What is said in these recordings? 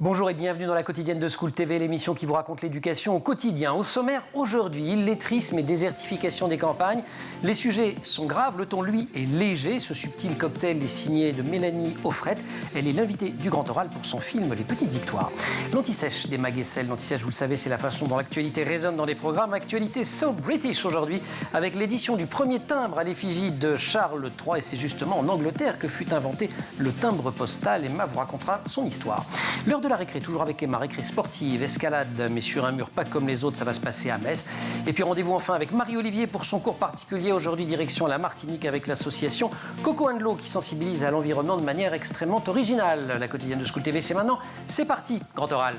Bonjour et bienvenue dans la quotidienne de School TV, l'émission qui vous raconte l'éducation au quotidien. Au sommaire aujourd'hui, illettrisme et désertification des campagnes. Les sujets sont graves, le ton lui est léger. Ce subtil cocktail est signé de Mélanie Offrette. Elle est l'invitée du Grand Oral pour son film Les Petites Victoires. L'anti-sèche des Mag et Sel. L'anti-sèche, vous le savez, c'est la façon dont l'actualité résonne dans les programmes. Actualité so British aujourd'hui avec l'édition du premier timbre à l'effigie de Charles III. Et c'est justement en Angleterre que fut inventé le timbre postal. Emma vous racontera son histoire. L'heure de la récré, toujours avec Emma, récré sportive, escalade, mais sur un mur pas comme les autres, ça va se passer à Metz. Et puis rendez-vous enfin avec Marie-Olivier pour son cours particulier. Aujourd'hui, direction la Martinique avec l'association Coco and L'eau qui sensibilise à l'environnement de manière extrêmement originale. La quotidienne de School TV, c'est maintenant. C'est parti, Grand Oral.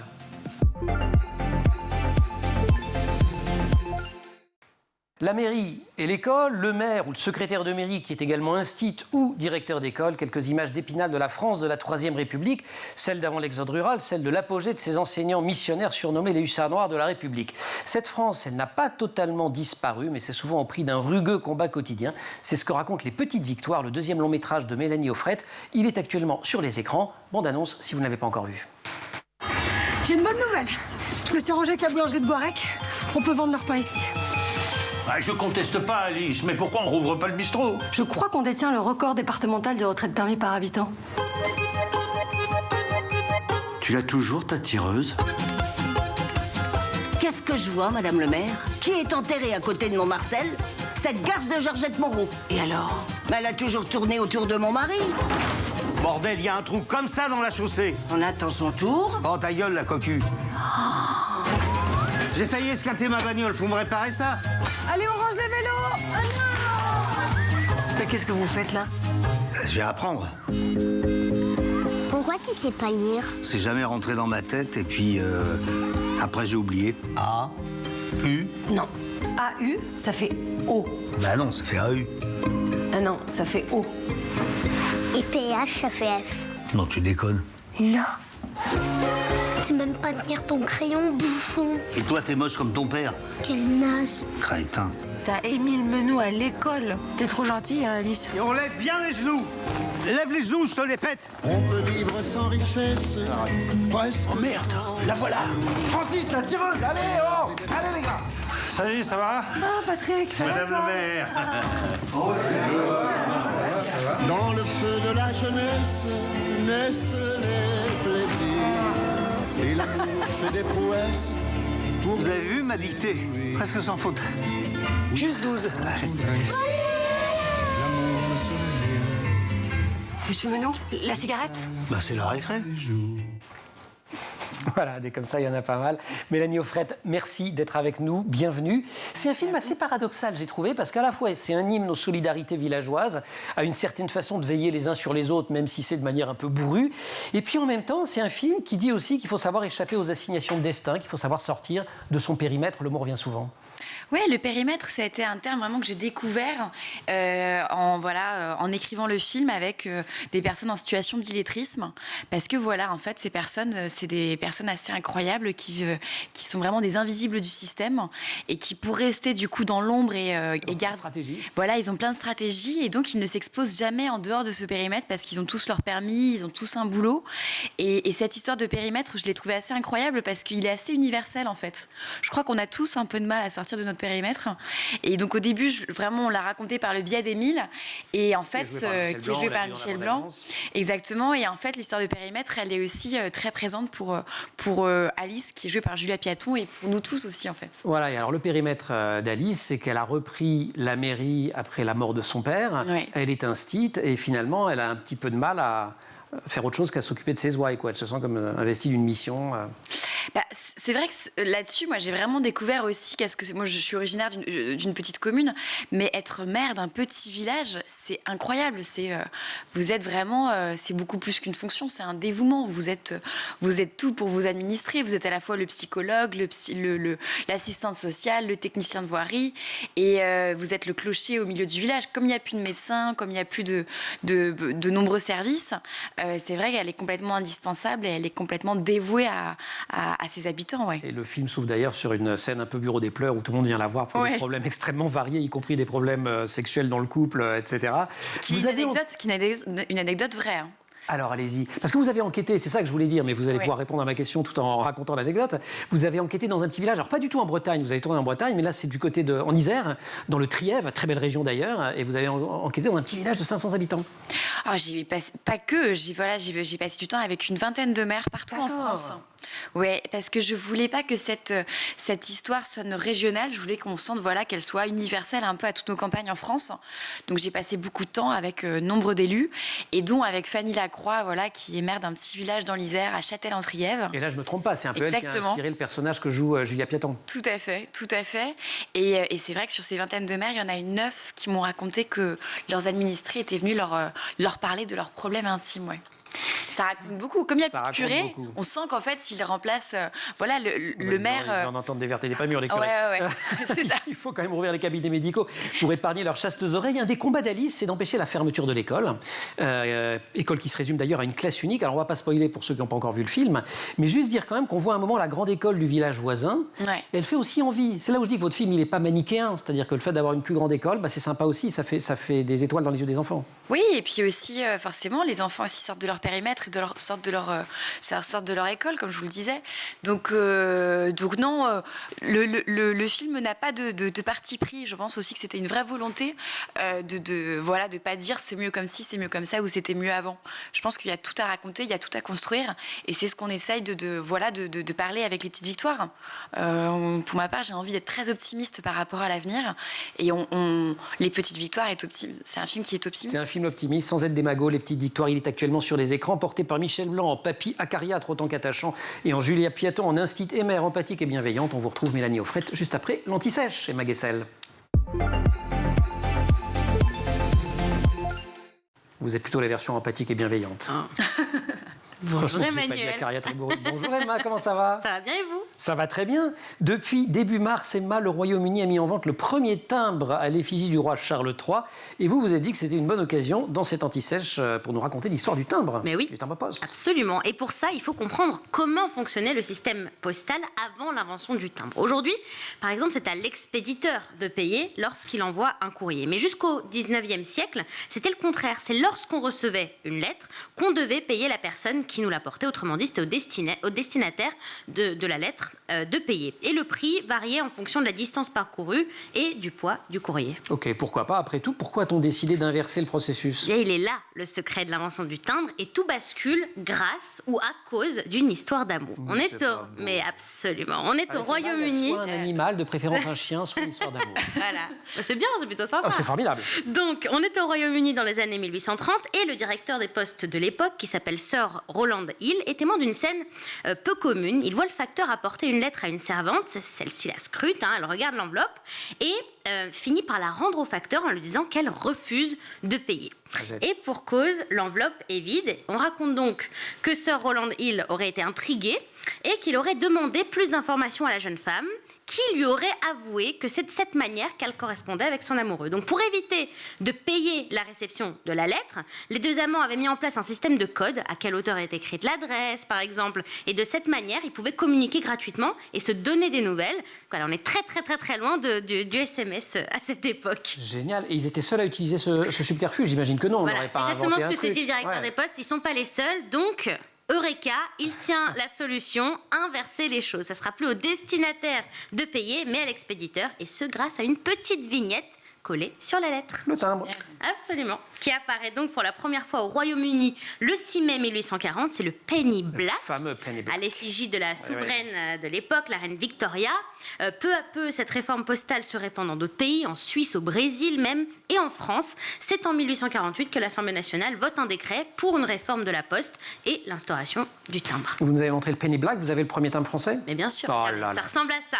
La mairie et l'école, le maire ou le secrétaire de mairie qui est également instit ou directeur d'école, quelques images d'Épinal de la France de la Troisième République, celle d'avant l'exode rural, celle de l'apogée de ces enseignants missionnaires surnommés les hussards noirs de la République. Cette France, elle n'a pas totalement disparu, mais c'est souvent au prix d'un rugueux combat quotidien. C'est ce que racontent Les Petites Victoires, le deuxième long métrage de Mélanie Offrette. Il est actuellement sur les écrans. Bande annonce si vous ne l'avez pas encore vu. J'ai une bonne nouvelle. Je me suis arrangée avec la boulangerie de Boirec. On peut vendre leur pain ici. Ah, je conteste pas, Alice, mais pourquoi on rouvre pas le bistrot? Je crois qu'on détient le record départemental de retraite permis par habitant. Tu l'as toujours, ta tireuse? Qu'est-ce que je vois, Madame le maire? Qui est enterré à côté de mon Marcel? Cette garce de Georgette Moreau. Et alors? Elle a toujours tourné autour de mon mari. Bordel, il y a un trou comme ça dans la chaussée. On attend son tour. Oh, ta gueule, la cocu. J'ai failli esquinter ma bagnole, faut me réparer ça? Allez, on range les vélos. Oh non! Mais qu'est-ce que vous faites là? Je vais apprendre. Pourquoi tu sais pas lire? C'est jamais rentré dans ma tête et puis après j'ai oublié. A, U. Non. AU, ça fait O. Bah non, ça fait AU. Ah non, ça fait O. Et PH, ça fait F. Non, tu déconnes. Non. Tu sais même pas tenir ton crayon, bouffon. Et toi, t'es moche comme ton père. Quel naze. Crétin. T'as Émile Menou à l'école. T'es trop gentille, hein, Alice. Et on lève bien les genoux. Lève les genoux, je te les pète. On peut vivre sans richesse. Oh merde, la voilà. Francis, la tireuse, allez, oh. Allez les gars. Salut, ça va? Ah, Patrick, ça va Madame toi? le maire. Dans le feu de la jeunesse naissent les plaisirs. Et l'amour fait des prouesses. Vous avez vu ma dictée? Presque sans faute. Juste 12. Monsieur Menou, la cigarette? Bah c'est la récré. Voilà, des comme ça, il y en a pas mal. Mélanie Offrette, merci d'être avec nous, bienvenue. C'est un film assez paradoxal, j'ai trouvé, parce qu'à la fois, c'est un hymne aux solidarités villageoises, à une certaine façon de veiller les uns sur les autres, même si c'est de manière un peu bourrue. Et puis en même temps, c'est un film qui dit aussi qu'il faut savoir échapper aux assignations de destin, qu'il faut savoir sortir de son périmètre, le mot revient souvent. Oui, le périmètre, ça a été un terme vraiment que j'ai découvert en écrivant le film avec des personnes en situation d'illettrisme. Parce que voilà, en fait, ces personnes, c'est des personnes assez incroyables qui sont vraiment des invisibles du système et qui, pour rester du coup dans l'ombre et gardent... Voilà, ils ont plein de stratégies et donc ils ne s'exposent jamais en dehors de ce périmètre parce qu'ils ont tous leur permis, ils ont tous un boulot. Et cette histoire de périmètre, je l'ai trouvée assez incroyable parce qu'il est assez universel en fait. Je crois qu'on a tous un peu de mal à sortir de notre périmètre. Et donc au début, vraiment, on l'a raconté par le biais d'Émile, et en fait, qui est joué par Michel Blanc. Exactement. Et en fait, l'histoire de périmètre, elle est aussi très présente pour Alice, qui est jouée par Julia Piaton, et pour nous tous aussi, en fait. Voilà, et alors le périmètre d'Alice, c'est qu'elle a repris la mairie après la mort de son père. Ouais. Elle est instite, et finalement, elle a un petit peu de mal à faire autre chose qu'à s'occuper de ses ouailles, quoi. Elle se sent comme investie d'une mission. Bah, c'est vrai que là-dessus, moi, j'ai vraiment découvert aussi moi, je suis originaire d'une petite commune, mais être maire d'un petit village, c'est incroyable. Vous êtes vraiment, c'est beaucoup plus qu'une fonction, c'est un dévouement. Vous êtes tout pour vous administrer. Vous êtes à la fois le psychologue, l'assistante sociale, le technicien de voirie, et vous êtes le clocher au milieu du village. Comme il n'y a plus de médecins, comme il n'y a plus de nombreux services, c'est vrai qu'elle est complètement indispensable et elle est complètement dévouée à ses habitants. Ouais. Et le film s'ouvre d'ailleurs sur une scène un peu bureau des pleurs où tout le monde vient la voir pour des problèmes extrêmement variés, y compris des problèmes sexuels dans le couple, etc. Qui est une anecdote vraie. Hein. Alors allez-y. Parce que vous avez enquêté, c'est ça que je voulais dire, mais vous allez pouvoir répondre à ma question tout en racontant l'anecdote. Vous avez enquêté dans un petit village, alors pas du tout en Bretagne, vous avez tourné en Bretagne, mais là c'est du côté en Isère, dans le Trièves, très belle région d'ailleurs, et vous avez enquêté dans un petit village de 500 habitants. Alors, pas que, j'ai passé du temps avec une vingtaine de maires partout en France. Oui, parce que je voulais pas que cette histoire sonne régionale, je voulais qu'on sente qu'elle soit universelle un peu à toutes nos campagnes en France. Donc j'ai passé beaucoup de temps avec nombre d'élus, et dont avec Fanny Lacroix, qui est maire d'un petit village dans l'Isère, à Châtel-en-Trièves. Et là je me trompe pas, c'est un peu elle qui a inspiré le personnage que joue Julia Piaton. Tout à fait, tout à fait. Et c'est vrai que sur ces vingtaines de maires, il y en a 9 qui m'ont raconté que leurs administrés étaient venus leur parler de leurs problèmes intimes, Ça raconte beaucoup. Comme il y a plus de curé, on sent qu'en fait, s'il remplace le maire... Ils en entendent des vertes et des pas mûres, les curés. Ouais, c'est ça. Il faut quand même rouvrir les cabinets médicaux pour épargner leurs chastes oreilles. Un des combats d'Alice, c'est d'empêcher la fermeture de l'école. École qui se résume d'ailleurs à une classe unique. Alors, on ne va pas spoiler pour ceux qui n'ont pas encore vu le film, mais juste dire quand même qu'on voit un moment la grande école du village voisin. Elle fait aussi envie. C'est là où je dis que votre film, il n'est pas manichéen. C'est-à-dire que le fait d'avoir une plus grande école, c'est sympa aussi. Ça fait des étoiles dans les yeux des enfants. Oui, et puis aussi, forcément, les enfants aussi sortent de leur périmètre et sortent de leur école, comme je vous le disais. Donc non, le film n'a pas de parti pris. Je pense aussi que c'était une vraie volonté de pas dire c'est mieux comme ci, c'est mieux comme ça, ou c'était mieux avant. Je pense qu'il y a tout à raconter, il y a tout à construire, et c'est ce qu'on essaye de parler avec les petites victoires. Pour ma part, j'ai envie d'être très optimiste par rapport à l'avenir, et les petites victoires c'est un film qui est optimiste. C'est un film optimiste, sans être démago. Les petites victoires, il est actuellement sur les écrans, porté par Michel Blanc en papy acariâtre autant qu'attachant, et en Julia Piaton en instit et mère empathique et bienveillante. On vous retrouve Mélanie Offrette juste après l'anti-sèche chez Maguessel. Vous êtes plutôt la version empathique et bienveillante. Bonjour Emmanuel. Bonjour Emma, comment ça va? Ça va bien et vous? Ça va très bien. Depuis début mars, Emma, le Royaume-Uni a mis en vente le premier timbre à l'effigie du roi Charles III. Et vous avez dit que c'était une bonne occasion dans cette anti-sèche pour nous raconter l'histoire du timbre. Mais oui, du timbre poste. Absolument. Et pour ça, il faut comprendre comment fonctionnait le système postal avant l'invention du timbre. Aujourd'hui, par exemple, c'est à l'expéditeur de payer lorsqu'il envoie un courrier. Mais jusqu'au 19e siècle, c'était le contraire. C'est lorsqu'on recevait une lettre qu'on devait payer la personne qui nous la portait. Autrement dit, c'était au destinataire de la lettre de payer. Et le prix variait en fonction de la distance parcourue et du poids du courrier. Ok, pourquoi pas? Après tout, pourquoi a-t-on décidé d'inverser le processus? Et il est là le secret de l'invention du timbre, et tout bascule grâce ou à cause d'une histoire d'amour. Mais absolument, on est au Royaume-Uni. Soit un animal, de préférence un chien, soit une histoire d'amour. Voilà, c'est bien, c'est plutôt sympa. C'est formidable. Donc, on est au Royaume-Uni dans les années 1830, et le directeur des postes de l'époque, qui s'appelle Sir Rowland Hill, est témoin d'une scène peu commune. Il voit le facteur apporter une lettre à une servante, celle-ci la scrute, elle regarde l'enveloppe et finit par la rendre au facteur en lui disant qu'elle refuse de payer. Et pour cause, l'enveloppe est vide. On raconte donc que Sir Rowland Hill aurait été intrigué et qu'il aurait demandé plus d'informations à la jeune femme, qui lui aurait avoué que c'est de cette manière qu'elle correspondait avec son amoureux. Donc pour éviter de payer la réception de la lettre, les deux amants avaient mis en place un système de code, à quelle hauteur est écrite l'adresse par exemple, et de cette manière, ils pouvaient communiquer gratuitement et se donner des nouvelles. Voilà, on est très très très très loin du SMS à cette époque. Génial. Et ils étaient seuls à utiliser ce subterfuge? J'imagine que non, on n'aurait pas inventé un truc. C'est exactement ce que s'est dit le directeur des postes, ils ne sont pas les seuls, donc... Eureka, il tient la solution, inverser les choses. Ça sera plus au destinataire de payer, mais à l'expéditeur, et ce grâce à une petite vignette collée sur la lettre. Le timbre. Absolument. Qui apparaît donc pour la première fois au Royaume-Uni le 6 mai 1840. C'est le penny black. Le fameux penny black. À l'effigie de la souveraine de l'époque, la reine Victoria. Peu à peu, cette réforme postale se répand dans d'autres pays, en Suisse, au Brésil même, et en France. C'est en 1848 que l'Assemblée nationale vote un décret pour une réforme de la poste et l'instauration du timbre. Vous nous avez montré le penny black, vous avez le premier timbre français? Mais bien sûr, ça ressemble à ça.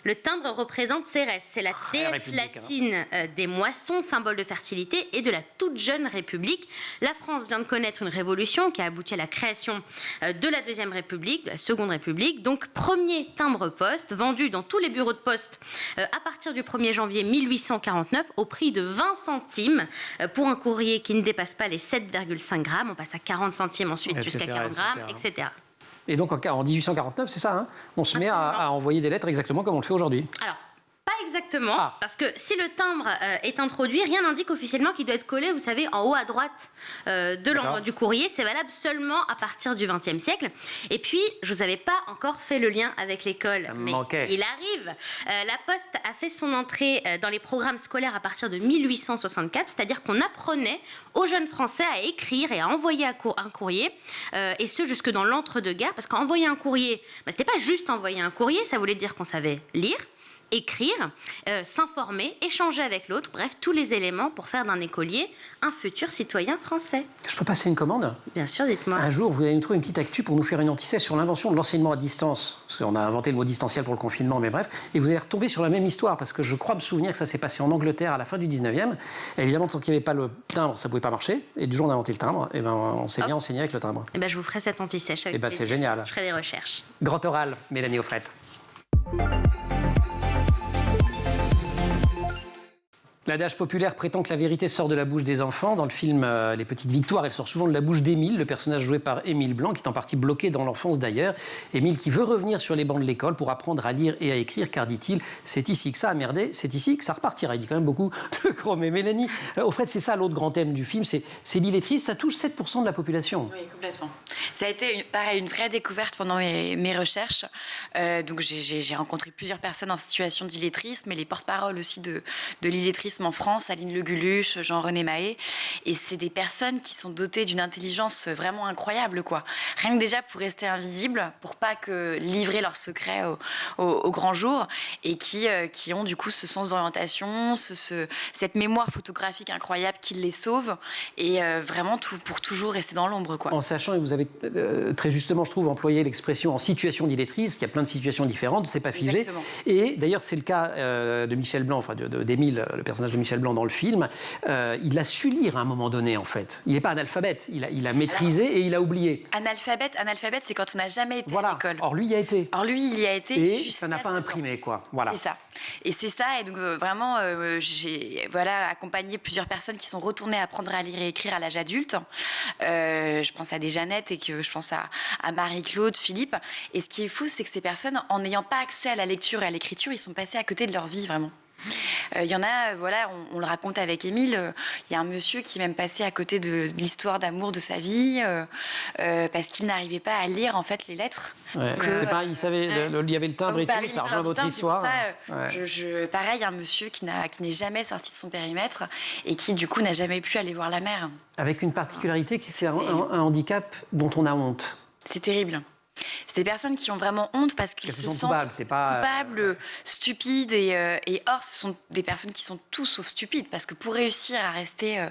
Le timbre représente Cérès, c'est la déesse latine des moissons, symbole de fertilité et de la toute jeune République. La France vient de connaître une révolution qui a abouti à la création de la Deuxième République, de la Seconde République. Donc, premier timbre-poste vendu dans tous les bureaux de poste à partir du 1er janvier 1849 au prix de 20 centimes pour un courrier qui ne dépasse pas les 7,5 grammes. On passe à 40 centimes ensuite jusqu'à 40 grammes, etc. Et donc en 1849, c'est ça, on se met à envoyer des lettres exactement comme on le fait aujourd'hui. Alors, Pas exactement, Ah. parce que si le timbre est introduit, rien n'indique officiellement qu'il doit être collé, vous savez, en haut à droite du courrier. C'est valable seulement à partir du XXe siècle. Et puis, je vous avais pas encore fait le lien avec l'école, mais manquait. il arrive. La Poste a fait son entrée dans les programmes scolaires à partir de 1864, c'est-à-dire qu'on apprenait aux jeunes Français à écrire et à envoyer un courrier, et ce jusque dans l'entre-deux-guerres, parce qu'envoyer un courrier, c'était pas juste envoyer un courrier, ça voulait dire qu'on savait lire, écrire, s'informer, échanger avec l'autre, bref, tous les éléments pour faire d'un écolier un futur citoyen français. Je peux passer une commande? Bien sûr, dites-moi. Un jour, vous allez nous trouver une petite actu pour nous faire une anti-essai sur l'invention de l'enseignement à distance. Parce qu'on a inventé le mot distanciel pour le confinement, mais bref. Et vous allez retomber sur la même histoire, parce que je crois me souvenir que ça s'est passé en Angleterre à la fin du 19e. Et évidemment, tant qu'il n'y avait pas le timbre, ça ne pouvait pas marcher. Et du jour où on a inventé le timbre, et ben, on s'est bien enseigné avec le timbre. Eh ben, je vous ferai cette anti-sèche avec plaisir. C'est génial. Je ferai des recherches. Grand oral, Mélanie Offret. L'adage populaire prétend que la vérité sort de la bouche des enfants. Dans le film Les Petites Victoires, elle sort souvent de la bouche d'Émile, le personnage joué par Émile Blanc, qui est en partie bloqué dans l'enfance d'ailleurs. Émile qui veut revenir sur les bancs de l'école pour apprendre à lire et à écrire, car, dit-il, c'est ici que ça a merdé, c'est ici que ça repartira. Il dit quand même beaucoup de gros. Mais Mélanie, au fait, c'est ça l'autre grand thème du film, c'est l'illettrisme, ça touche 7% de la population. Oui, complètement. Ça a été une vraie découverte pendant mes recherches. Donc j'ai rencontré plusieurs personnes en situation d'illettrisme, et les porte-paroles aussi de l'illettrisme en France, Aline Le Guluche, Jean-René Mahé. Et c'est des personnes qui sont dotées d'une intelligence vraiment incroyable, quoi. Rien que déjà pour rester invisibles, pour pas livrer leurs secrets au grand jour, et qui ont du coup ce sens d'orientation, cette mémoire photographique incroyable qui les sauve, et vraiment pour toujours rester dans l'ombre, quoi. En sachant, et vous avez très justement, je trouve, employé l'expression en situation d'illettrisme, qu'il y a plein de situations différentes, c'est pas figé. Exactement. Et d'ailleurs, c'est le cas de Michel Blanc, enfin d'Émile, le personnage de Michel Blanc dans le film. Il a su lire à un moment donné, en fait. Il n'est pas analphabète, il a maîtrisé et il a oublié. Analphabète, c'est quand on n'a jamais été à l'école. Or, lui, il y a été. Il y a été. Et ça n'a pas imprimé, quoi. Voilà. C'est ça. Et c'est ça. Et donc, vraiment, j'ai accompagné plusieurs personnes qui sont retournées apprendre à lire et écrire à l'âge adulte. Je pense à des Jeannette, et je pense à Marie-Claude, Philippe. Et ce qui est fou, c'est que ces personnes, en n'ayant pas accès à la lecture et à l'écriture, ils sont passés à côté de leur vie, vraiment. Il y en a, on le raconte avec Émile, il y a un monsieur qui est même passé à côté de l'histoire d'amour de sa vie, parce qu'il n'arrivait pas à lire, en fait, les lettres. Ouais, c'est pareil, il savait, il y avait le timbre et tout, ça rejoint votre histoire. Pareil, un monsieur qui n'est jamais sorti de son périmètre, et qui, du coup, n'a jamais pu aller voir la mer. Avec une particularité, c'est un handicap dont on a honte. C'est terrible. C'est des personnes qui ont vraiment honte parce qu'ils se sentent coupables, stupides, et or, ce sont des personnes qui sont tout sauf stupides, parce que pour réussir à rester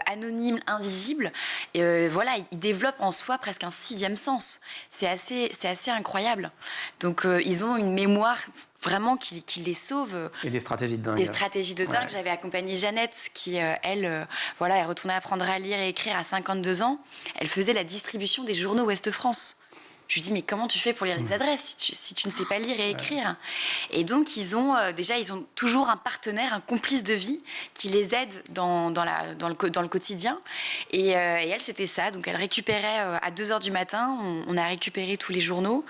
anonyme, invisible, ils développent en soi presque un 6e sens. C'est assez incroyable. Donc, ils ont une mémoire vraiment qui les sauve. Et des stratégies de dingue. Des stratégies de dingue. Ouais. J'avais accompagné Jeannette, qui, elle est retournée apprendre à lire et écrire à 52 ans. Elle faisait la distribution des journaux Ouest-France. Je lui dis, mais comment tu fais pour lire les adresses si tu ne sais pas lire et écrire? Et donc, ils ont toujours un partenaire, un complice de vie qui les aide dans le quotidien. Et elle, c'était ça. Donc, elle récupérait à 2h du matin. On a récupéré tous les journaux.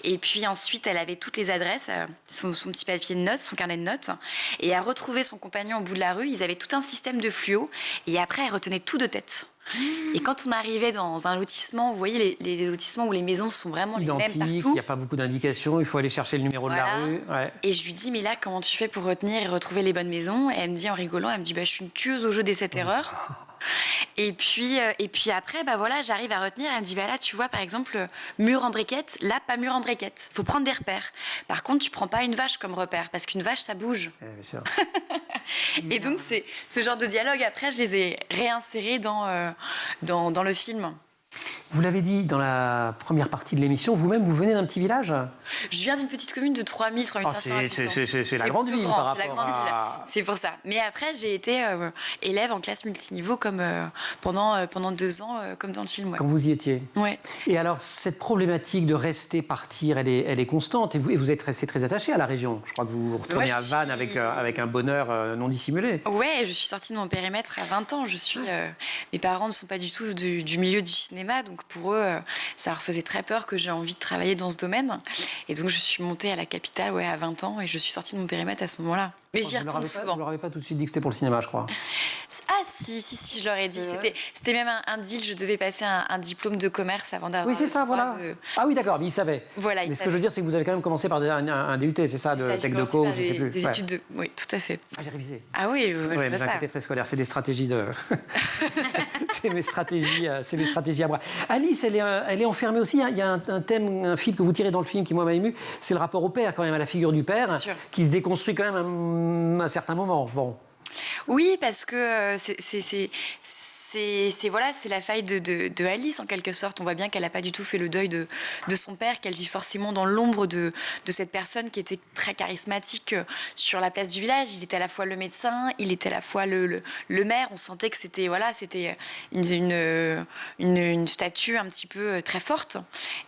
Et puis ensuite, elle avait toutes les adresses, son petit papier de notes, son carnet de notes. Et elle retrouvait son compagnon au bout de la rue. Ils avaient tout un système de fluo. Et après, elle retenait tout de tête. Et quand on arrivait dans un lotissement, vous voyez les lotissements où les maisons sont vraiment identiques, les mêmes partout. Il n'y a pas beaucoup d'indications, il faut aller chercher le numéro de la rue. Ouais. Et je lui dis, mais là, comment tu fais pour retenir et retrouver les bonnes maisons? Et elle me dit en rigolant, je suis une tueuse au jeu des 7 erreurs. Et puis après, j'arrive à retenir. Elle me dit, là, tu vois, par exemple, mur en briquette. Là, pas mur en briquette. Faut prendre des repères. Par contre, tu prends pas une vache comme repère, parce qu'une vache, ça bouge. Bien sûr. Et donc, c'est ce genre de dialogue. Après, je les ai réinsérés dans le film. Vous l'avez dit dans la première partie de l'émission, vous-même, vous venez d'un petit village? Je viens d'une petite commune de 3000, 3500 habitants. C'est la grande ville par rapport à... C'est pour ça. Mais après, j'ai été élève en classe multiniveau pendant 2 ans, comme dans le film. Ouais. Quand vous y étiez? Ouais. Et alors, cette problématique de rester, partir, elle est constante. Et vous êtes resté très attaché à la région. Je crois que vous retournez à Vannes avec un bonheur non dissimulé. Ouais, je suis sortie de mon périmètre à 20 ans. Mes parents ne sont pas du tout du milieu du cinéma, donc Donc pour eux, ça leur faisait très peur que j'ai envie de travailler dans ce domaine. Et donc je suis montée à la capitale à 20 ans et je suis sortie de mon périmètre à ce moment-là. Mais j'y retourne souvent. Vous leur avez pas tout de suite dit que c'était pour le cinéma, je crois. Ah si, je leur ai dit. C'était même un deal. Je devais passer un diplôme de commerce avant d'avoir. Oui, c'est ça, voilà. Ah oui, d'accord, mais ils savaient. Voilà. Mais ce que je veux dire, c'est que vous avez quand même commencé par un DUT, c'est ça, de Tech de Co, je sais plus. Des études de. Oui, tout à fait. Ah, j'ai révisé. Ah oui, mais d'un côté très scolaire, c'est des stratégies de. c'est mes stratégies à moi. Alice, elle est enfermée aussi. Il y a un thème, un fil que vous tirez dans le film qui moi m'a ému, c'est le rapport au père, quand même, à la figure du père, qui se déconstruit quand même à un certain moment. Bon. Oui, parce que c'est la faille de Alice, en quelque sorte. On voit bien qu'elle n'a pas du tout fait le deuil de son père, qu'elle vit forcément dans l'ombre de cette personne qui était très charismatique sur la place du village. Il était à la fois le médecin, il était à la fois le maire. On sentait que c'était une statue un petit peu très forte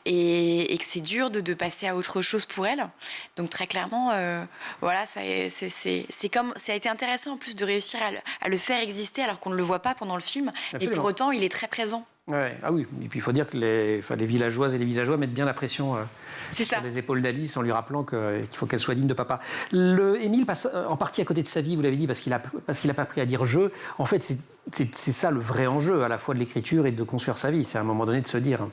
et que c'est dur de passer à autre chose pour elle. Donc très clairement, ça a été intéressant en plus de réussir à le faire exister alors qu'on ne le voit pas pendant le film. Absolument. Et pour autant, il est très présent. Ouais. Ah oui, et puis il faut dire que les villageoises et les villageois mettent bien la pression sur les épaules d'Alice en lui rappelant qu'il faut qu'elle soit digne de papa. Émile passe en partie à côté de sa vie, vous l'avez dit, parce qu'il a pas appris à dire « je ». En fait, c'est ça le vrai enjeu, à la fois de l'écriture et de construire sa vie. C'est à un moment donné de se dire...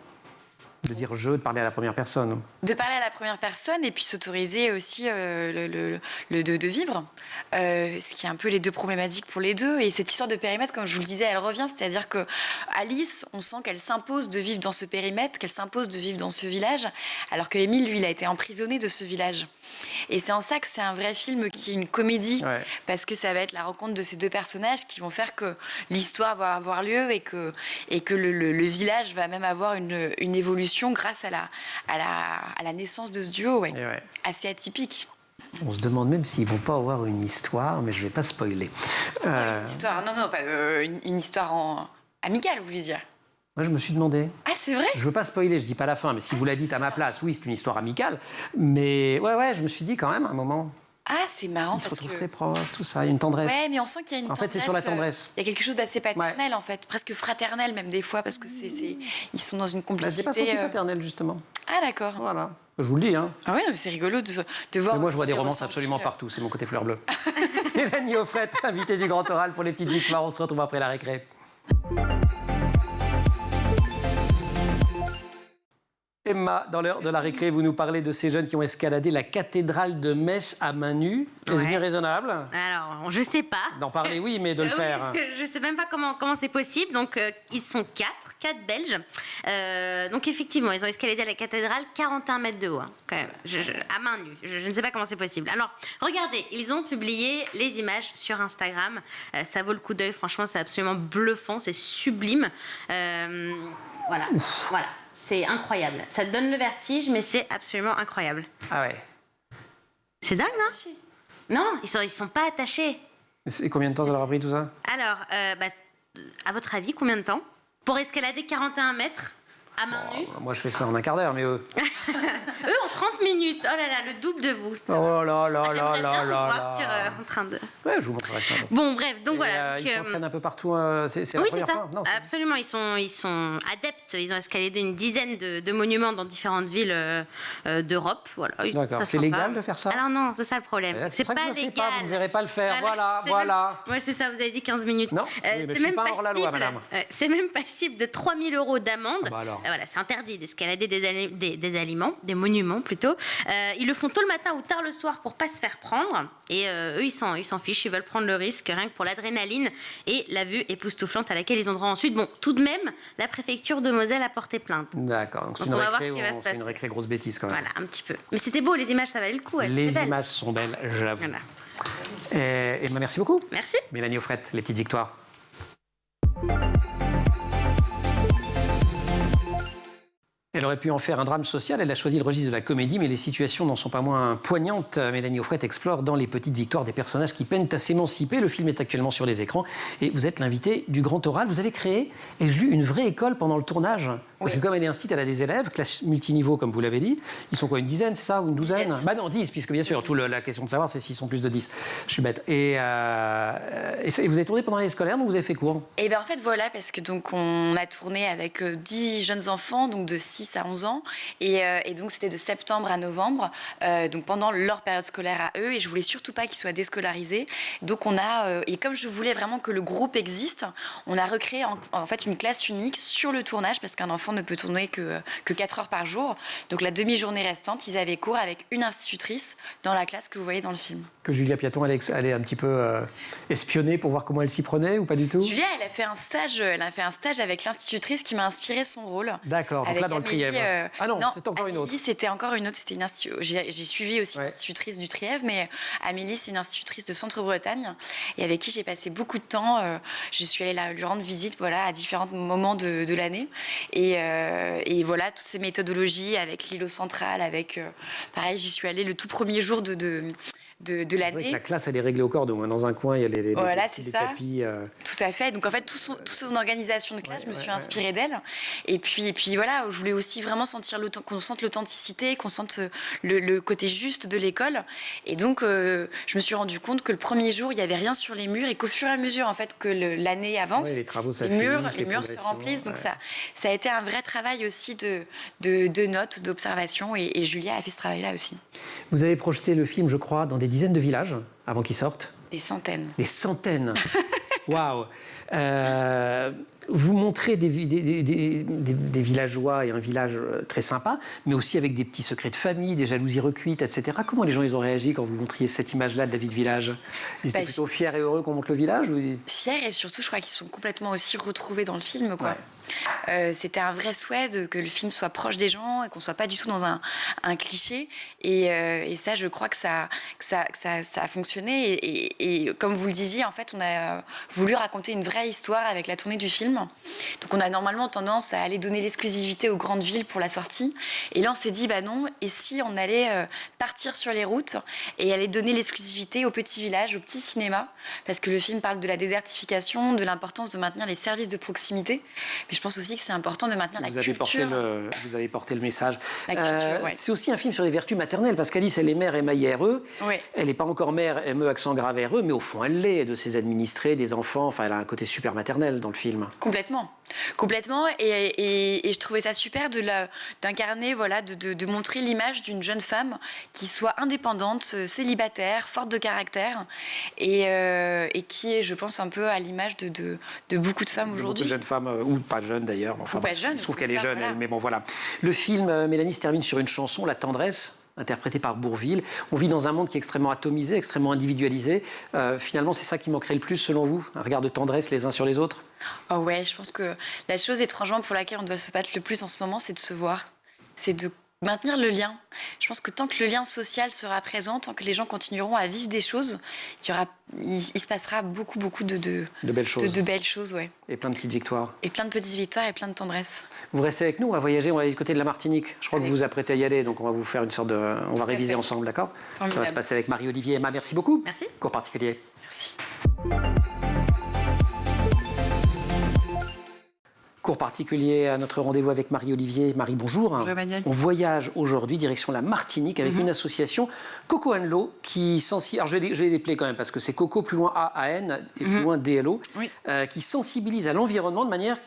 De dire je, de parler à la première personne. De parler à la première personne et puis s'autoriser aussi de vivre. Ce qui est un peu les deux problématiques pour les deux. Et cette histoire de périmètre, comme je vous le disais, elle revient. C'est-à-dire que Alice, on sent qu'elle s'impose de vivre dans ce périmètre, qu'elle s'impose de vivre dans ce village, alors que Émile, lui, il a été emprisonné de ce village. Et c'est en ça que c'est un vrai film qui est une comédie, parce que ça va être la rencontre de ces deux personnages qui vont faire que l'histoire va avoir lieu et que le village va même avoir une évolution grâce à la naissance de ce duo, assez atypique. On se demande même s'ils vont pas avoir une histoire, mais je vais pas spoiler. Une histoire, non, pas une histoire amicale, vous voulez dire? Moi, je me suis demandé. Ah, c'est vrai? Je veux pas spoiler, je dis pas la fin, mais si vous la dites à ma place, oui, c'est une histoire amicale. Mais ouais, je me suis dit quand même à un moment. Ah, c'est marrant. Ils se retrouvent très proches, tout ça, il y a une tendresse. Ouais, mais on sent qu'il y a une tendresse. En fait, c'est sur la tendresse. Il y a quelque chose d'assez paternel, en fait, presque fraternel même des fois, parce que ils sont dans une complicité. C'est pas senti paternel, justement. Ah, d'accord. Voilà. Je vous le dis, hein. Ah oui, c'est rigolo de voir. Mais moi, je vois des romances absolument partout. C'est mon côté fleur bleue. Mélanie Offrette, invitée du Grand Oral pour les petites victoires. On se retrouve après la récré. Emma, dans l'heure de la récré, vous nous parlez de ces jeunes qui ont escaladé la cathédrale de Metz à main nue. Est-ce bien raisonnable? Alors, je sais pas. D'en parler, oui, mais de le faire. Je sais même pas comment c'est possible. Donc, ils sont quatre Belges. Donc, effectivement, ils ont escaladé la cathédrale 41 mètres de haut, hein, quand même, à main nue. Je ne sais pas comment c'est possible. Alors, regardez, ils ont publié les images sur Instagram. Ça vaut le coup d'œil. Franchement, c'est absolument bluffant. C'est sublime. Voilà. C'est incroyable. Ça te donne le vertige, mais c'est absolument incroyable. Ah ouais. C'est dingue, non? Non, ils sont pas attachés. Et combien de temps ça leur a pris tout ça? Alors, à votre avis, combien de temps? Pour escalader 41 mètres à main nue? Moi, je fais ça en un quart d'heure, mais eux... Eux, en 30 minutes. Oh là là, le double de vous. Oh là là J'aimerais là bien là vous là. voir en train de... Ouais, je vous montrerai ça. Bon, bref, donc voilà. Ils s'entraînent un peu partout. C'est la oui, première c'est ça. fois? Non, absolument. Ils sont adeptes. Ils ont escaladé une dizaine de monuments dans différentes villes d'Europe. Voilà. D'accord. C'est légal de faire ça? Alors non, c'est ça le problème. C'est pas légal. Vous ne verrez pas le faire. Voilà. Oui, c'est ça. Vous avez dit 15 minutes. Non, mais je suis pas hors la loi, madame. C'est même passible de 3 000 € d'amende. Ah bah alors. Voilà, c'est interdit d'escalader des monuments plutôt. Ils le font tôt le matin ou tard le soir pour pas se faire prendre. Et eux, ils s'en fichent. Ils veulent prendre le risque rien que pour l'adrénaline et la vue époustouflante à laquelle ils ont droit ensuite. Bon, tout de même, la préfecture de Moselle a porté plainte. D'accord. Donc c'est une récré grosse bêtise quand même. Voilà, un petit peu. Mais c'était beau, les images, ça valait le coup. Les images sont belles, j'avoue. Voilà. Emma, merci beaucoup. Merci. Mélanie Offrette, les petites victoires. Elle aurait pu en faire un drame social, elle a choisi le registre de la comédie, mais les situations n'en sont pas moins poignantes. Mélanie Offrette explore dans Les Petites Victoires des personnages qui peinent à s'émanciper. Le film est actuellement sur les écrans et vous êtes l'invité du Grand Oral. Vous avez créé, ai-je lu, une vraie école pendant le tournage Parce que comme elle est instite, elle a des élèves, classe multiniveau, comme vous l'avez dit. Ils sont quoi, une dizaine, c'est ça, ou une douzaine? Bah non, 10, puisque bien sûr, la question de savoir, c'est s'ils sont plus de 10. Je suis bête. Et vous avez tourné pendant l'année scolaire, donc vous avez fait cours? Et bien en fait, voilà, parce que donc on a tourné avec 10 jeunes enfants, donc de 6 à 11 ans. Et donc c'était de septembre à novembre, donc pendant leur période scolaire à eux. Et je voulais surtout pas qu'ils soient déscolarisés. Donc et comme je voulais vraiment que le groupe existe, on a recréé en fait une classe unique sur le tournage, parce qu'un enfant ne peut tourner que 4 heures par jour. Donc la demi-journée restante, ils avaient cours avec une institutrice dans la classe que vous voyez dans le film. Que Julia Piaton allait un petit peu espionner pour voir comment elle s'y prenait, ou pas du tout? Julia, elle a fait un stage avec l'institutrice qui m'a inspiré son rôle. D'accord, donc là dans le Trièvre. Ah non, c'est encore une autre. C'était encore une autre, c'était j'ai suivi aussi l'institutrice du Trièvre, mais Amélie, c'est une institutrice de Centre-Bretagne, et avec qui j'ai passé beaucoup de temps. Je suis allée lui rendre visite, voilà, à différents moments de l'année. Et voilà, toutes ces méthodologies avec l'îlot central, pareil, j'y suis allée le tout premier jour de l'année. La classe, elle est réglée au cordeau. Dans un coin, il y a les tapis. Tout à fait. Donc, en fait, toute son organisation de classe, je me suis inspirée d'elle. Et puis voilà, je voulais aussi vraiment qu'on sente l'authenticité, qu'on sente le côté juste de l'école. Et donc, je me suis rendu compte que le premier jour, il n'y avait rien sur les murs et qu'au fur et à mesure, en fait, que l'année avance, les murs se remplissent. Donc, ça a été un vrai travail aussi de notes, d'observation. Et Julia a fait ce travail-là aussi. Vous avez projeté le film, je crois, dans des dizaines de villages avant qu'ils sortent. Des centaines. Des centaines. Waouh. Vous montrez des villageois et un village très sympa, mais aussi avec des petits secrets de famille, des jalousies recuites, etc. Comment les gens ils ont réagi quand vous montriez cette image-là de la vie de village? Ils étaient plutôt fiers et heureux qu'on montre le village, ou... Fiers, et surtout, je crois qu'ils sont complètement aussi retrouvés dans le film, quoi. C'était un vrai souhait que le film soit proche des gens et qu'on soit pas du tout dans un cliché. Et ça, je crois que ça a fonctionné. Et comme vous le disiez, en fait, on a voulu raconter une vraie histoire avec la tournée du film. Donc, on a normalement tendance à aller donner l'exclusivité aux grandes villes pour la sortie. Et là, on s'est dit, bah non. Et si on allait partir sur les routes et aller donner l'exclusivité aux petits villages, aux petits cinémas, parce que le film parle de la désertification, de l'importance de maintenir les services de proximité. Mais je pense aussi que c'est important de maintenir la culture. Vous avez porté le message. La culture, c'est aussi un film sur les vertus maternelles, parce qu'Alice, elle est mère M-A-I-R-E. Oui. Elle n'est pas encore mère M-E accent grave R-E, mais au fond, elle l'est, de ses administrés, des enfants. Enfin, elle a un côté super maternel dans le film. Complètement. Et je trouvais ça super d'incarner, voilà, de montrer l'image d'une jeune femme qui soit indépendante, célibataire, forte de caractère, et qui est, je pense, un peu à l'image de beaucoup de femmes aujourd'hui. Beaucoup de jeunes femmes, ou pas jeunes d'ailleurs. Enfin, ou pas jeunes. Je trouve qu'elle est jeune, voilà. mais bon, voilà. Le film, Mélanie, se termine sur une chanson, La Tendresse, interprétée par Bourvil. On vit dans un monde qui est extrêmement atomisé, extrêmement individualisé. Finalement, c'est ça qui manquerait le plus, selon vous? Un regard de tendresse les uns sur les autres? Oh ouais, je pense que la chose étrangement pour laquelle on doit se battre le plus en ce moment, c'est de se voir. C'est de maintenir le lien. Je pense que tant que le lien social sera présent, tant que les gens continueront à vivre des choses, il se passera beaucoup de belles choses. De belles choses, ouais. Et plein de petites victoires. Et plein de petites victoires et plein de tendresse. Vous restez avec nous, on va voyager, on va aller du côté de la Martinique. Je crois que vous vous apprêtez à y aller, donc on va vous faire une sorte de... On va réviser ensemble, d'accord? Ça va se passer avec Marie-Olivier et Emma. Merci beaucoup. Merci. Cours particulier. Merci. Cours particulier à notre rendez-vous avec Marie-Olivier. Marie, bonjour. Bonjour Emmanuel. On voyage aujourd'hui direction la Martinique avec une association, Coco and Lo, qui sensibilise... Alors je vais les appeler quand même parce que c'est Coco plus loin A-A-N et plus loin D-L-O, qui sensibilise à l'environnement de manière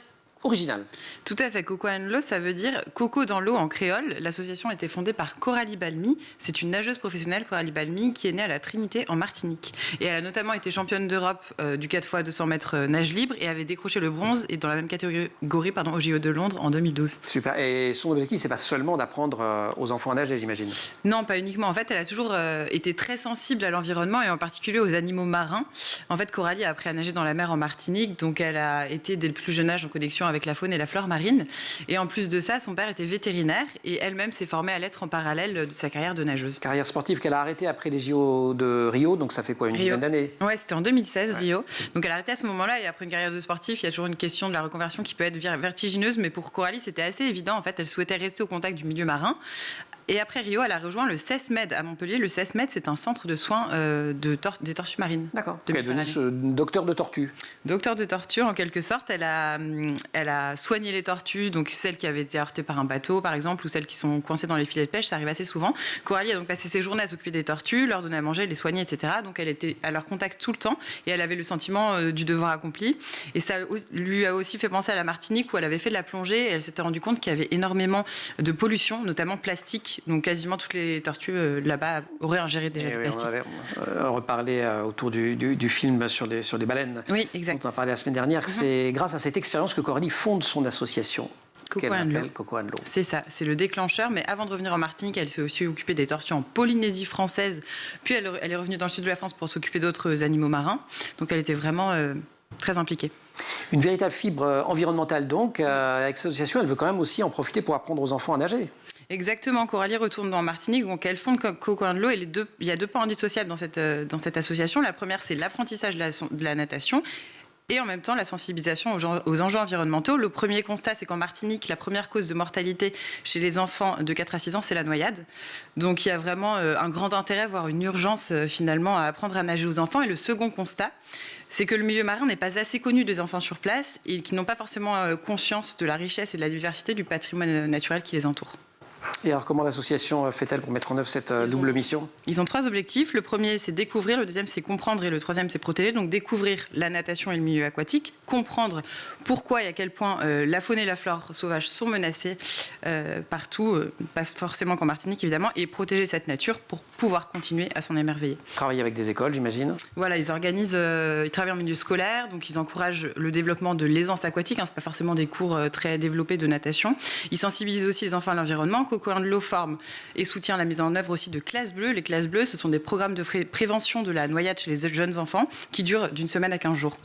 original. Tout à fait. Coco and Lo, ça veut dire coco dans l'eau en créole. L'association a été fondée par Coralie Balmy. C'est une nageuse professionnelle, Coralie Balmy, qui est née à la Trinité en Martinique. Et elle a notamment été championne d'Europe du 4x200 mètres nage libre et avait décroché le bronze et dans la même catégorie au JO de Londres en 2012. Super. Et son objectif, c'est pas seulement d'apprendre aux enfants à nager, j'imagine? Non, pas uniquement. En fait, elle a toujours été très sensible à l'environnement et en particulier aux animaux marins. En fait, Coralie a appris à nager dans la mer en Martinique, donc elle a été dès le plus jeune âge en connexion avec la faune et la flore marine. Et en plus de ça, son père était vétérinaire et elle-même s'est formée à l'être en parallèle de sa carrière de nageuse. Carrière sportive qu'elle a arrêtée après les JO de Rio, donc ça fait quoi, une dizaine d'années? Ouais, c'était en 2016, Rio. Donc elle a arrêté à ce moment-là et après une carrière de sportif, il y a toujours une question de la reconversion qui peut être vertigineuse, mais pour Coralie, c'était assez évident. En fait, elle souhaitait rester au contact du milieu marin. Et après Rio, elle a rejoint le CESMED à Montpellier. Le CESMED, c'est un centre de soins des tortues marines. D'accord. Elle est devenue docteur de tortues. Docteur de tortues, en quelque sorte. Elle a soigné les tortues, donc celles qui avaient été heurtées par un bateau, par exemple, ou celles qui sont coincées dans les filets de pêche. Ça arrive assez souvent. Coralie a donc passé ses journées à s'occuper des tortues, leur donner à manger, les soigner, etc. Donc elle était à leur contact tout le temps et elle avait le sentiment du devoir accompli. Et ça lui a aussi fait penser à la Martinique où elle avait fait de la plongée et elle s'était rendue compte qu'il y avait énormément de pollution, notamment plastique. Donc quasiment toutes les tortues là-bas auraient ingéré déjà du plastique. On avait reparlé autour du film sur les baleines. Oui, exact. On a parlé la semaine dernière. C'est grâce à cette expérience que Coralie fonde son association. Coco and L'eau. C'est ça, c'est le déclencheur. Mais avant de revenir en Martinique, elle s'est aussi occupée des tortues en Polynésie française. Puis elle est revenue dans le sud de la France pour s'occuper d'autres animaux marins. Donc elle était vraiment très impliquée. Une véritable fibre environnementale donc. Avec cette association, elle veut quand même aussi en profiter pour apprendre aux enfants à nager. Exactement, Coralie retourne en Martinique, donc elle fonde Coco and L'eau et il y a deux pans indissociables dans cette association. La première, c'est l'apprentissage de la natation. Et en même temps, la sensibilisation aux enjeux environnementaux. Le premier constat, c'est qu'en Martinique, la première cause de mortalité chez les enfants de 4 à 6 ans, c'est la noyade. Donc il y a vraiment un grand intérêt, voire une urgence finalement à apprendre à nager aux enfants. Et le second constat, c'est que le milieu marin n'est pas assez connu des enfants sur place et qui n'ont pas forcément conscience de la richesse et de la diversité du patrimoine naturel qui les entoure. Et alors, comment l'association fait-elle pour mettre en œuvre cette double mission ? Ils ont 3 objectifs. Le premier, c'est découvrir. Le deuxième, c'est comprendre. Et le troisième, c'est protéger. Donc, découvrir la natation et le milieu aquatique. Comprendre pourquoi et à quel point la faune et la flore sauvage sont menacées partout, pas forcément qu'en Martinique, évidemment. Et protéger cette nature pour pouvoir continuer à s'en émerveiller. Travailler avec des écoles, j'imagine ? Voilà, ils organisent... ils travaillent en milieu scolaire. Donc, ils encouragent le développement de l'aisance aquatique. Ce n'est pas forcément des cours très développés de natation. Ils sensibilisent aussi les enfants à l'environnement. Coco and L'eau forme et soutient la mise en œuvre aussi de classes bleues. Les classes bleues, ce sont des programmes de prévention de la noyade chez les jeunes enfants qui durent d'une semaine à 15 jours.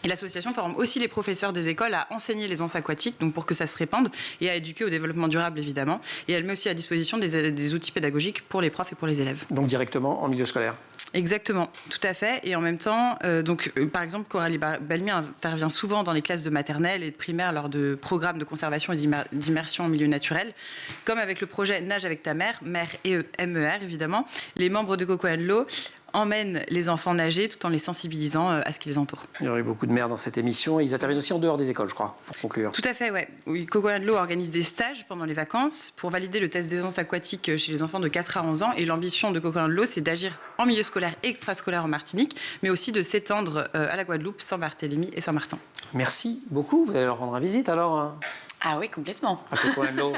Et l'association forme aussi les professeurs des écoles à enseigner l'aisance aquatique, donc pour que ça se répande, et à éduquer au développement durable, évidemment. Et elle met aussi à disposition des outils pédagogiques pour les profs et pour les élèves. Donc directement en milieu scolaire ? Exactement, tout à fait. Et en même temps, par exemple, Coralie Balmy intervient souvent dans les classes de maternelle et de primaire lors de programmes de conservation et d'immersion en milieu naturel. Comme avec le projet Nage avec ta mère, mère et MER évidemment, les membres de Coco and L'eau emmènent les enfants nager tout en les sensibilisant à ce qui les entoure. Il y aurait eu beaucoup de mères dans cette émission. Ils interviennent aussi en dehors des écoles, je crois, pour conclure. Tout à fait, ouais. Oui, Coco and L'eau organise des stages pendant les vacances pour valider le test d'aisance aquatique chez les enfants de 4 à 11 ans. Et l'ambition de Coco and L'eau, c'est d'agir en milieu scolaire et extrascolaire en Martinique, mais aussi de s'étendre à la Guadeloupe, Saint-Barthélemy et Saint-Martin. Merci beaucoup. Vous allez leur rendre visite alors hein ? Ah oui, complètement. À Coco and L'eau.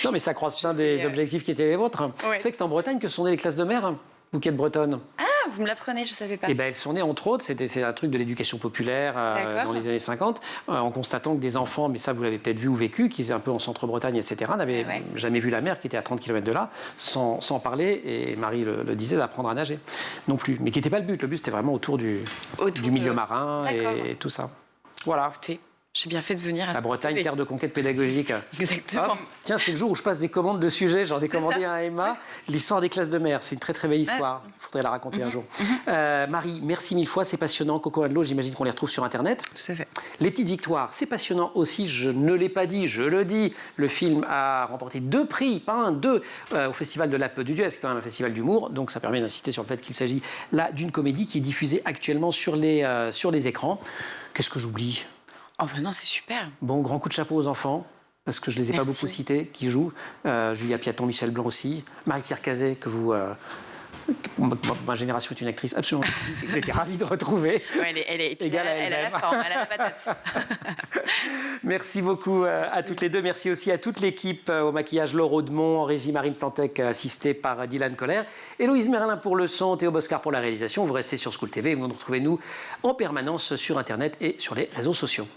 Non, mais ça croise plein des objectifs qui étaient les vôtres. Ouais. Vous savez que c'est en Bretagne que sont nées les classes de mer, vous qui êtes bretonne. Ah, vous me l'apprenez, je ne savais pas. Eh ben, elles sont nées, entre autres, c'est un truc de l'éducation populaire dans les années 50, en constatant que des enfants, mais ça vous l'avez peut-être vu ou vécu, qui étaient un peu en centre-Bretagne, etc., n'avaient jamais vu la mer, qui était à 30 km de là, sans parler, et Marie le disait, d'apprendre à nager non plus. Mais qui n'était pas le but. Le but, c'était vraiment autour du milieu marin et tout ça. Voilà. Écoutez, j'ai bien fait de venir à la Bretagne, terre de conquête pédagogique. Exactement. Hop. Tiens, c'est le jour où je passe des commandes de sujets. J'en ai commandé un à Emma. L'histoire des classes de mer. C'est une très très belle histoire. Il faudrait la raconter un jour. Marie, merci 1000 fois. C'est passionnant. Coco and L'eau, j'imagine qu'on les retrouve sur Internet. Tout à fait. Les petites victoires, c'est passionnant aussi. Je ne l'ai pas dit, je le dis. Le film a remporté 2 prix, pas un, 2, au Festival de l'Alpe d'Huez, qui est quand même un festival d'humour. Donc ça permet d'insister sur le fait qu'il s'agit là d'une comédie qui est diffusée actuellement sur les écrans. Qu'est-ce que j'oublie ? Oh ben non, c'est super. Bon, grand coup de chapeau aux enfants, parce que je ne les ai pas beaucoup cités, qui jouent. Julia Piaton, Michel Blanc aussi. Marie-Pierre Cazet, que vous... ma génération est une actrice absolument magnifique. J'étais ravie de retrouver. Ouais, elle est égale à elle. Elle a la forme, elle a la patate. Merci beaucoup à toutes les deux. Merci aussi à toute l'équipe, au maquillage Laure Audemont, en régie Marine Plantec, assistée par Dylan Colère. Héloïse Merlin pour le son, Théo Boscar pour la réalisation. Vous restez sur School TV et vous nous retrouvez nous en permanence sur Internet et sur les réseaux sociaux.